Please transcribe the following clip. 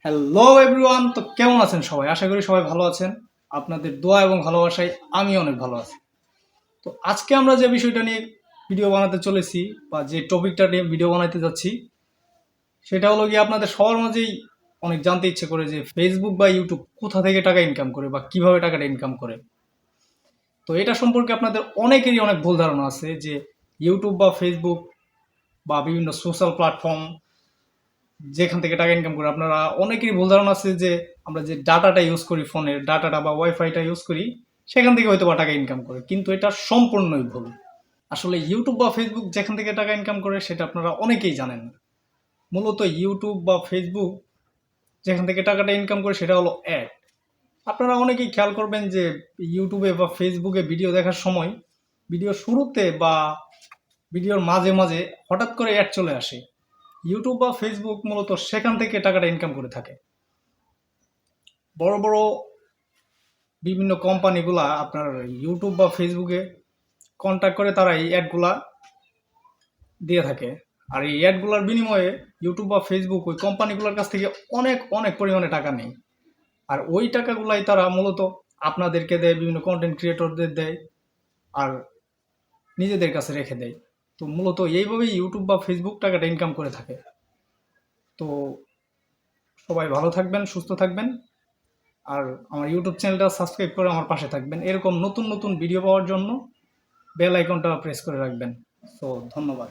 Hello everyone, তো কেমন আছেন সবাই? আশা করি সবাই ভালো আছেন। আপনাদের দোয়া এবং ভালোবাসায় আমি অনেক ভালো আছি। তো আজকে আমরা যে বিষয়টা নিয়ে ভিডিও বানাতে চলেছি বা যে টপিকটা নিয়ে ভিডিও বানাতে যাচ্ছি সেটা হলো গিয়ে আপনাদের সবার মাঝেই অনেক জানতে ইচ্ছে করে যে ফেসবুক বা ইউটিউব কোথা থেকে টাকা ইনকাম করে বা কিভাবে টাকাটা ইনকাম করে। তো এটা সম্পর্কে আপনাদের অনেকেরই অনেক ভুল ধারণা আছে যে ইউটিউব বা ফেসবুক বা বিভিন্ন সোশ্যাল প্ল্যাটফর্ম যেখান থেকে টাকা ইনকাম করে আপনারা অনেকেরই ভুল ধারণা আছে যে আমরা যে ডাটাটা ইউজ করি, ফোনের ডাটাটা বা ওয়াইফাইটা ইউজ করি সেখান থেকে হয়তো বা টাকা ইনকাম করে, কিন্তু এটা সম্পূর্ণই ভুল। আসলে ইউটিউব বা ফেসবুক যেখান থেকে টাকা ইনকাম করে সেটা আপনারা অনেকেই জানেন না। মূলত ইউটিউব বা ফেসবুক যেখান থেকে টাকাটা ইনকাম করে সেটা হলো অ্যাড। আপনারা অনেকেই খেয়াল করবেন যে ইউটিউবে বা ফেসবুকে ভিডিও দেখার সময় ভিডিও শুরুতে বা ভিডিওর মাঝে মাঝে হঠাৎ করে অ্যাড চলে আসে। ইউটিউব বা ফেসবুক মূলত সেখান থেকে টাকাটা ইনকাম করে থাকে। বড় বড় বিভিন্ন কোম্পানিগুলা আপনার ইউটিউব বা ফেসবুকে কন্ট্যাক্ট করে তারা এই অ্যাডগুলা দিয়ে থাকে। আর এই অ্যাডগুলোর বিনিময়ে ইউটিউব বা ফেসবুক ওই কোম্পানিগুলোর কাছ থেকে অনেক অনেক পরিমাণে টাকা নেয়। আর ওই টাকাগুলাই তারা মূলত আপনাদেরকে দেয়, বিভিন্ন কন্টেন্ট ক্রিয়েটরদের দেয়, আর নিজেদের কাছে রেখে দেয়। তো মূলত এইভাবেই ইউটিউব বা ফেসবুক টাকাটা ইনকাম করে থাকে। তো সবাই ভালো থাকবেন, সুস্থ থাকবেন, আর আমার ইউটিউব চ্যানেলটা সাবস্ক্রাইব করে আমার পাশে থাকবেন। এরকম নতুন নতুন ভিডিও পাওয়ার জন্য বেল আইকনটা প্রেস করে রাখবেন। সো ধন্যবাদ।